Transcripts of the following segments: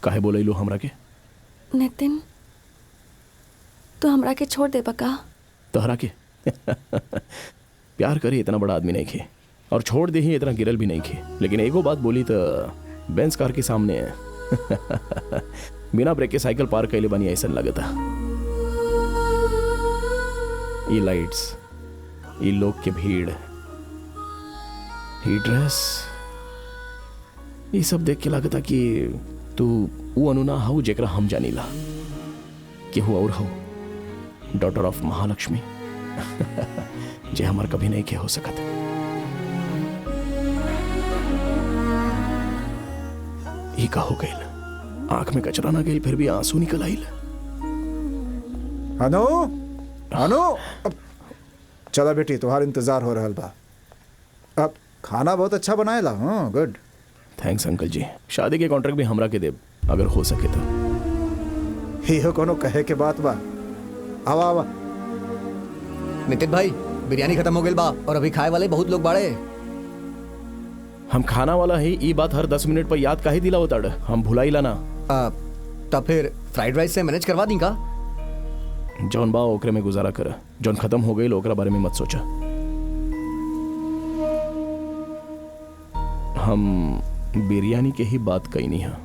काहे बोलैलू हमरा के? नितिन, तू हमरा के छोड़ दे बका। तोहरा के प्यार करी इतना बड़ा आदमी नहीं खे, और छोड़ दे ही इतना गिरल भी नहीं खे। लेकिन एगो बात बोली तो बेंस कार के सामने बिना ब्रेक के साइकिल पार कैले बनी ऐसा लगता। ये लाइट्स, ये लोग के भीड़, ये ड्रेस, ये सब देख के लगता कि तू वो अनुना हूँ जेकरा हम जानीला कि हूँ और हूँ डॉटर ऑफ महालक्ष्मी जे हमार कभी नहीं के हो सकत। ये का हो गईल, आंख में कचरा ना गईल फिर भी आंसू निकल आईल। अनु, अनु, चला बेटी तुम्हारा इंतजार हो रहा बा। अब खाना बहुत अच्छा बनाएला। हाँ गुड, थैंक्स अंकल जी। शादी के कॉन्ट्रैक्ट भी हमरा के देब अगर हो सके तो। ही कोनो कहे के बात बा। आवा आवा। नितिन भाई, बिरयानी खत्म हो गई बा और अभी खाए वाले बहुत लोग बाड़े। हम खाना वाला है, ये बात हर 10 मिनट पर याद काहे दिला होता, हम भुलाइला ना। तब फिर फ्राइड राइस से मैनेज करवा दी का? जौन बा ओकरे में गुजारा कर, जौन खत्म हो गई ओकरा बारे में मत सोचा। हम बिरयानी के ही बात कही नहीं है।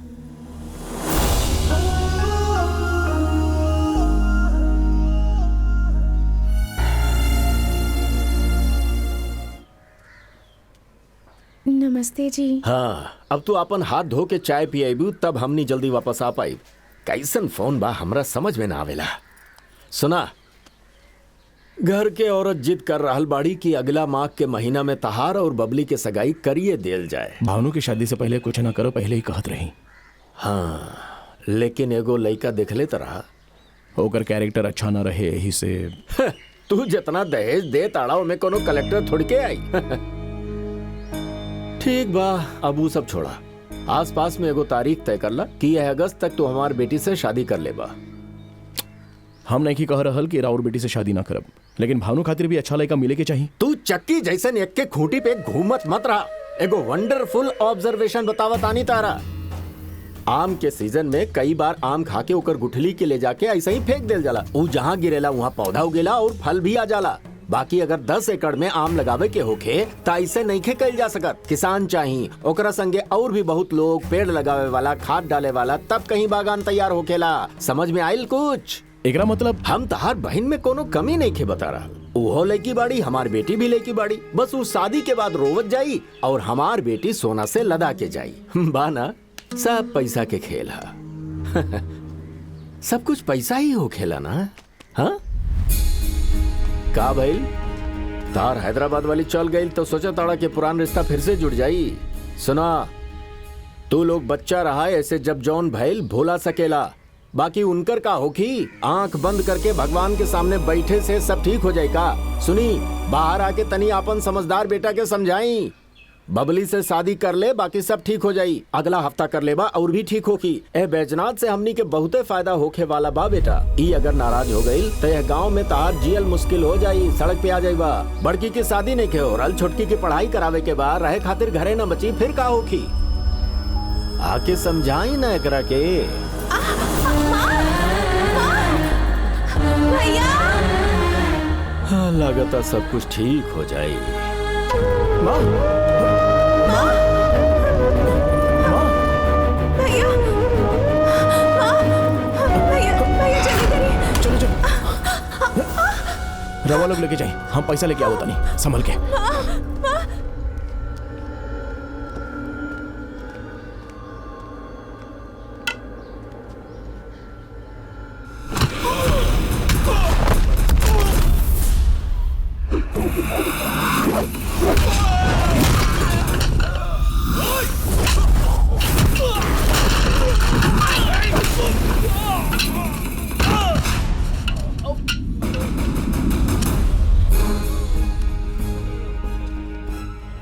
नमस्ते जी। हाँ, अब तू अपन हाथ धो के चाय पियाबू तब हमनी जल्दी वापस आ पाई। कैसन फोन बा हमरा समझ में ना आवेला। सुना, घर के औरत जिद कर रहल बाड़ी कि अगला माह के महीना में तहार और बबली के सगाई करिए देल जाए। भावनू की शादी से पहले कुछ ना करो, पहले ही कहत रही। हाँ, लेकिन एगो लड़का देखले तरह ओकर कैरेक्टर अच्छा ना रहे, यही से तू जितना दहेज दे ताड़ाव में कोनो कलेक्टर थोड़ के आई। ठीक बा, अब वो सब छोड़ा। आसपास में एगो तारीख तय कर ला कि यह अगस्त तक तू हमार बेटी से शादी कर ले बा। हम नहीं कह रहल कि राउर बेटी से शादी ना करब, लेकिन भावनू खातिर भी अच्छा लड़का मिले के चाहिए। तू चक्की जैसन एक के खूंटी पे घूमत मत रहा। एगो वंडरफुल ऑब्जर्वेशन बतावत आनी तारा। आम के सीजन में कई बार आम खा के ओकर गुठली के ले जाके ऐसे ही फेंक देल जाला। ऊ जहाँ गिरेला वहाँ पौधा उगेला और फल भी आ जाला। बाकी अगर 10 एकड़ में आम लगावे के होखे त ऐसे नहीं कइल जा सकत। किसान चाहिए, ओकरा संगे और भी बहुत लोग, पेड़ लगावे वाला, खाद डाले वाला, तब कहीं बागान तैयार होखेला। समझ में आइल कुछ? एकरा मतलब हम तहार बहन में कोनो कमी नहीं खे बता रहा। वो लड़की बाड़ी, हमार बेटी भी लड़की बाड़ी। बस वो शादी के बाद रोवत जाई और हमार बेटी सोना से लदा के जाई। बाना, सब पैसा के खेल है। सब कुछ पैसा ही हो खेला ना। हाँ का भइल, तार हैदराबाद वाली चल गई तो सोचा ताड़ा के पुरान रिश्ता फिर से जुड़ जाई। सुना, तू लोग बच्चा रहा ऐसे जब जौन भइल भोला सकेला। बाकी उनकर का होखी, आंख बंद करके भगवान के सामने बैठे से सब ठीक हो जाएगा। सुनी, बाहर आके तनी अपन समझदार बेटा के समझाई। बबली से शादी कर ले, बाकी सब ठीक हो जाई। अगला हफ्ता कर ले बा और भी ठीक होगी। ए बैजनाथ से हमनी के बहुते फायदा होखे वाला बा बेटा। ई अगर नाराज हो गई तो यह गांव में तार जियल मुश्किल हो जाई, सड़क पे आ जाई बा। बड़की की शादी नहीं के हो रहा, छोटकी की पढ़ाई करावे के बाद रहे खातिर घरे न बची, फिर का होखी? आके समझाई ना एकरा के। हाँ, लगता सब कुछ ठीक हो जाई। माँ, रवा लोग लेके जाए, हम पैसा लेके आओ तनी संभल के।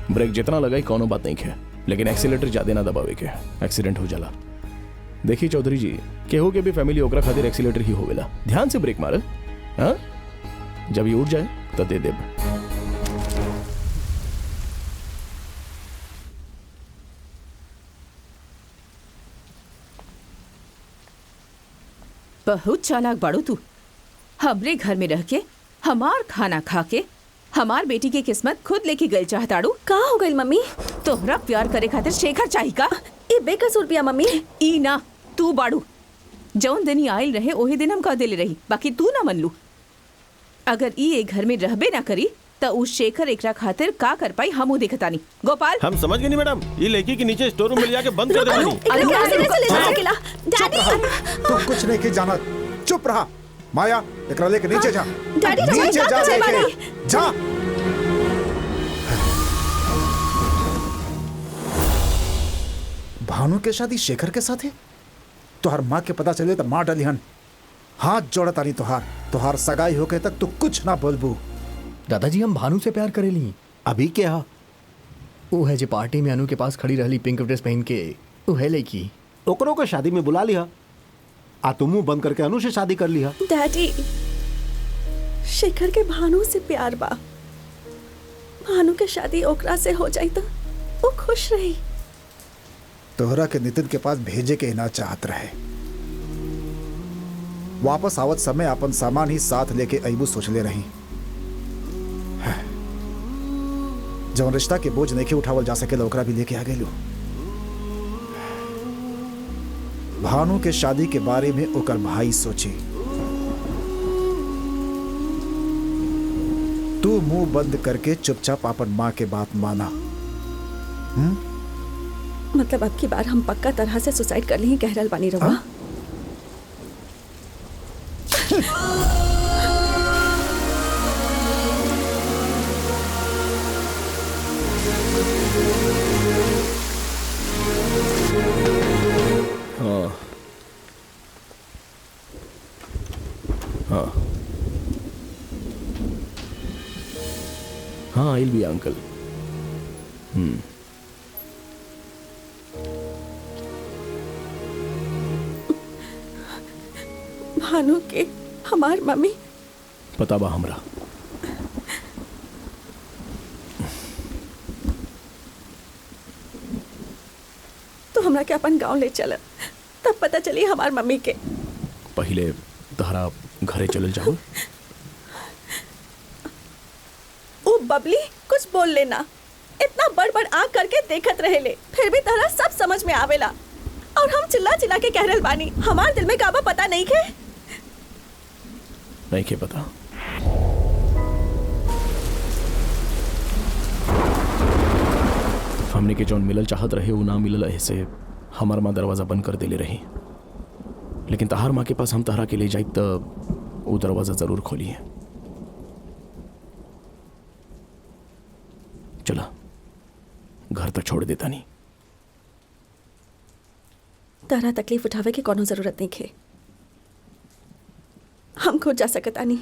ब्रेक जितना लगाई कोनो बात नहीं है, लेकिन एक्सीलेटर ज्यादा ना दबावे के, एक्सीडेंट हो जाला। देखिए चौधरी जी, केहू के भी फैमिली ओकरा खातिर एक्सीलेटर ही होवेला। ध्यान से ब्रेक मारे, हाँ? जब ये उठ जाए तो दे दे। बहुत चालाक बाड़ू तू। हमरे घर में रह के हमार खाना खा के हमार बेटी की किस्मत खुद लेके गए चाहताड़ू। का हो गई मम्मी? तोहरा प्यार करे खातिर शेखर चाही का? ये बेकसूर पिया मम्मी। ई ना, तू बाड़ू। जौन दिन ही आयल रहे ओही दिन हम कह देले रही, बाकी तू ना मन लू। अगर ई एक घर में रहबे ना करी त उ शेखर एकरा खातिर का कर पाई हमू देखतानी। गोपाल, हम समझ गए नहीं मैडम, ये लड़की के नीचे स्टोर रूम में ले जाके बंद कर दे बानी। अरे इतना अरे, कैसे ले जा अरे, सकेला? डैडी तू कुछ नहीं की जाना, चुप रहा। माया, एकरा लेके नीचे जा। डैडी, रवा नीचे जा जा तो लेके बानी। जा। भानु के शादी शेखर के साथ है? तुहार माँ के पता चले तो माँ डलिहन। हाथ जोड़ा तानी तुहार सगाई होके तक तू कुछ ना बोलबू। दादाजी हम भानु से प्यार करेली। अभी क्या? वो है जो पार्टी में अनु के पास खड़ी रहली पिंक ड्रेस पहन के, वो है लड़की। ओकरों को शादी में बुला लिया, आ तुम मुंह बंद करके अनु से शादी कर लिया। डैडी, शेखर के भानु से प्यार बा। भानु के शादी ओकरा से हो जाई तो वो खुश रही। तोहरा के नितिन के पास भेजे के ना चाहत रहे। वापस आवत समय अपन सामान ही साथ लेके अबू सोचले रही। जौन रिश्ता के बोझ नहीं उठावल जा सके ओकरा भी लेके आ गए। भानु के शादी के बारे में ओकर भाई सोची। तू मुंह बंद करके चुपचाप अपन माँ के बात माना। मतलब अब की बार हम पक्का तरह से सुसाइड कर ली कह रहल बानी रवा। हाँ हाँ हाँ, आइल भी अंकल। भानु के हमार मम्मी पता बा हमरा। तो हमरा के अपन गांव ले चल, तब पता चली हमार मम्मी के। पहले तहरा घरे चलल जाओ। ओ बबली, कुछ बोल लेना। इतना बड़ बड़ आंख करके देखत रहे ले, फिर भी तहरा सब समझ में आवेला। और हम चिल्ला चिल्ला के कह रहल बानी, हमार दिल में काबा पता नहीं के। नहीं के पता। हमने के जौन मिलल चाहत रहे वो ना मिलल, ऐसे हमार माँ दरवाजा बंद कर देले रही। लेकिन तहार माँ के पास हम तहरा के ले जाए तो वो दरवाजा जरूर खोली है। चला, घर तक छोड़ देता नहीं। तहरा तकलीफ उठावे की कोनो जरूरत नहीं खे। हम खुद जा सकता नहीं।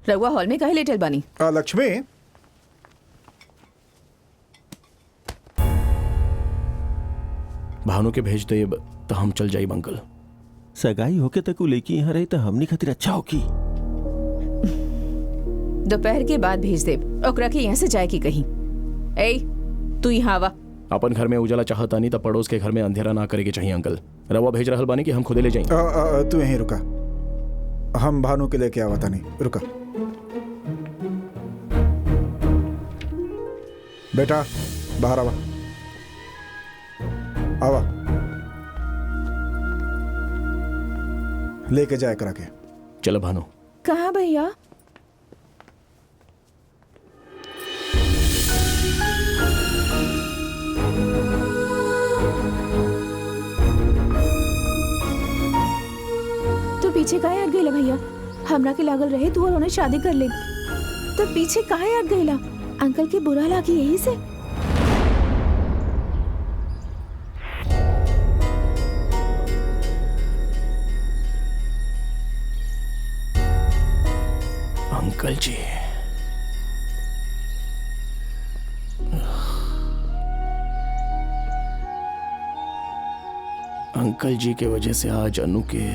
रघुआ हॉल में काहे लेटल बानी? लक्ष्मी, भानु के भेज दे तो हम चल जाई अंकल। सगाई होके तक वो लड़की यहाँ रही तो हमनी खातिर अच्छा होगी। दोपहर के बाद भेज दे, ओकरा के यहाँ से जाए की कहीं। ए, तू यहाँ आवा। अपन घर में उजाला चाहता नहीं तो पड़ोस के घर में अंधेरा ना करे के चाहिए अंकल। रवा भेज रहल बानी कि हम खुदे ले जाएं। तू यहीं रुका, हम भानु के लेके आवता नहीं। रुका बेटा, बाहर आवा। आवा, लेके जाए करा के। चलो भानु। कहाँ भैया? तो पीछे काहे हट गईला भैया? हमरा के लागल रहे तू और उन्हें शादी कर ले, तो पीछे काहे हट गईला? अंकल के बुरा लागी यही से? अंकल जी, अंकल जी के वजह से आज अनु के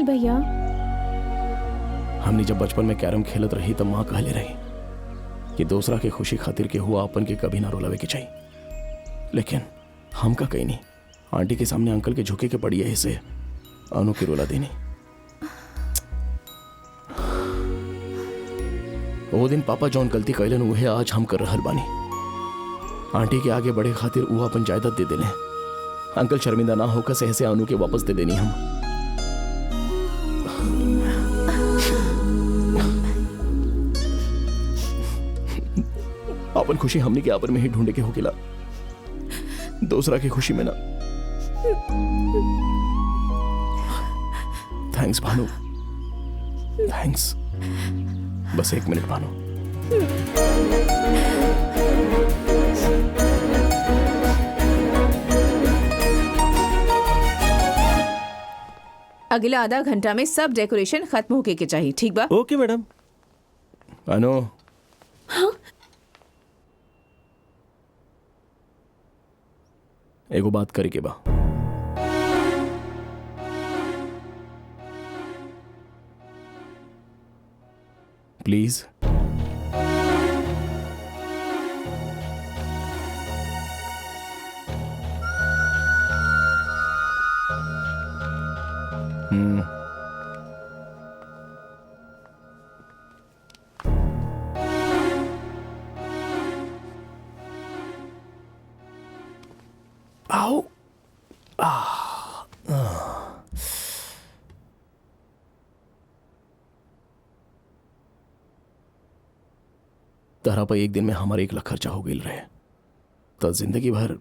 भैया? हमने जब बचपन में कैरम खेलत रही तब माँ कहले रही कि दूसरा के खुशी खातिर के हुआ अपन के कभी ना रोलावे के चाहिए, लेकिन हम का कहीं नहीं। आंटी के सामने अंकल के झुके के पड़ी है से अनु की रोला देनी। वो दिन पापा जौन गलती कैलन उहे आज हम कर रहल बानी। आंटी के आगे बढ़े खातिर वो अपन जायदाद दे देने। अंकल शर्मिंदा ना होकर सहसे अनु के वापस दे देनी हम। अपन खुशी हमने के आपन में ही ढूंढे के होकेला, दूसरा की खुशी में ना। थैंक्स भानु, थैंक्स। बस 1 मिनट भानु। अगला आधा घंटा में सब डेकोरेशन खत्म होके के चाहिए, ठीक बा? ओके मैडम। अनु, एगो बात करे के बा। प्लीज। आओ। तरह पर एक दिन में हमारे 1 लाख खर्चा हो गई रहे तो जिंदगी भर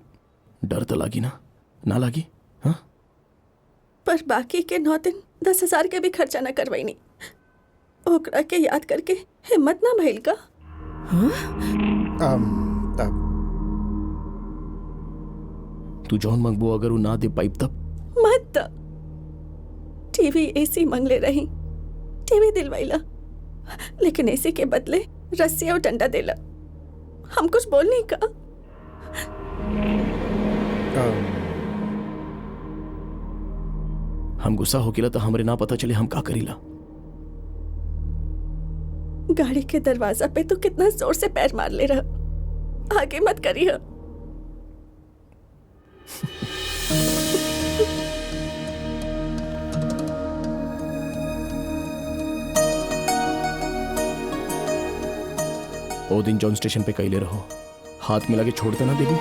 डर तो लागी ना लागी? हाँ, पर बाकी के 9 दिन 10,000 के भी खर्चा न करवाई नहीं। ओकरा के याद करके हिम्मत ना भइल का? तू जौन मंगबो अगर वो ना दे पाइप तब? मत। टीवी एसी मंगले रही, टीवी दिलवाइला, लेकिन एसी के बदले रस्सी और डंडा देला। हम कुछ बोल नहीं का। हम गुस्सा होकेला तो हमरे ना पता चले हम का करीला। गाड़ी के दरवाजा पे तो कितना जोर से पैर मार ले रहा। आगे मत करिए। ओ दिन जॉन स्टेशन पे कैले रहो, हाथ मिला के छोड़ते ना देबू।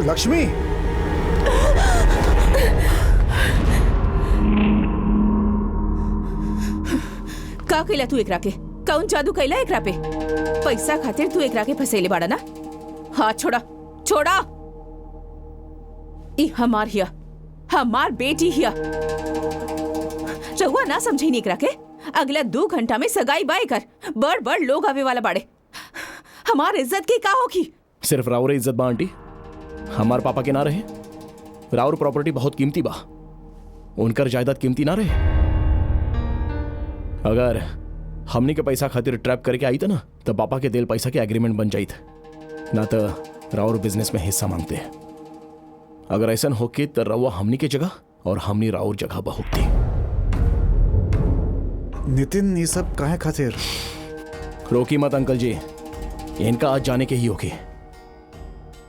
लक्ष्मी, का कैला तू एकरा के? कौन जादू कैला एकरा पे? पैसा खातिर तू एकरा के फसेले बाड़ा ना? हाथ छोड़ा, छोड़ा। ई हमार हिया, हमार बेटी हिया। रहुआ ना समझी नहीं एकरा के? अगला 2 घंटा में सगाई बाई कर, बड़ बड़ लोग आवे वाला बाड़े। हमार इज्जत की का होगी? सिर्फ राउर इज्जत बा आंटी, हमार पापा के ना रहे। राउर प्रॉपर्टी बहुत कीमती बा, उनकर जायदाद कीमती ना रहे। अगर हमने के पैसा खातिर ट्रैप करके आई था ना तो पापा के दिल पैसा के एग्रीमेंट बन जाई था ना, तो राउर बिजनेस में हिस्सा मांगते हैं। अगर ऐसा होके तो रवा हमनी के जगह और हमनी राउर जगह बहुती। नितिन, ये सब काहे खातिर? रोकी मत अंकल जी, इनका आज जाने के ही होके।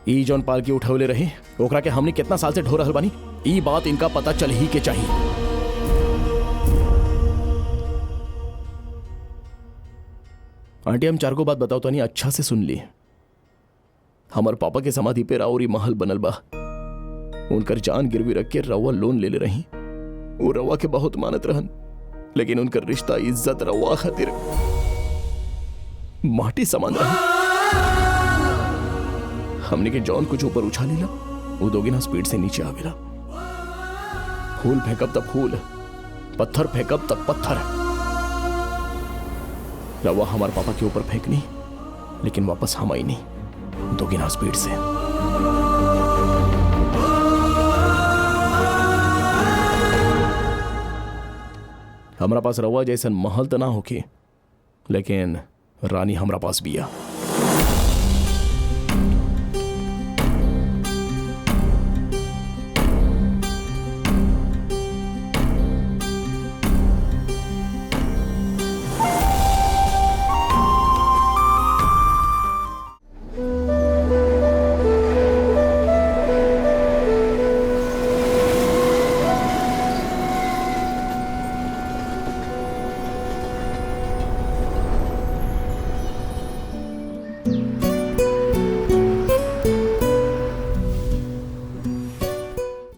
ई जौन पाल के उठौले रहे ओकरा के हमने कितना साल से ढो रहल बानी, ई बात इनका पता चल ही के चाहिए। आंटी, हम 4 को बात बताओ तो नहीं, अच्छा से सुन ली। हमार पापा के समाधि पे राउरी महल बनल बा, उनकर जान गिरवी रख के रवा लोन ले रही। वो रवा के बहुत मानत रहन, लेकिन उनकर रिश्ता इज्जत रवा खातिर माटी समान रहा। हमने के जॉन कुछ ऊपर उछालेला, वो दोगुना स्पीड से नीचे आवेला। फूल फेंकब तब फूल, पत्थर फेंकब तब पत्थर। रवा हमारे पापा के ऊपर फेंकनी, लेकिन वापस हम आई नहीं, दोगुना स्पीड से। हमरा पास रवा जैसन महल तो ना होखी, लेकिन रानी हमरा पास बिया।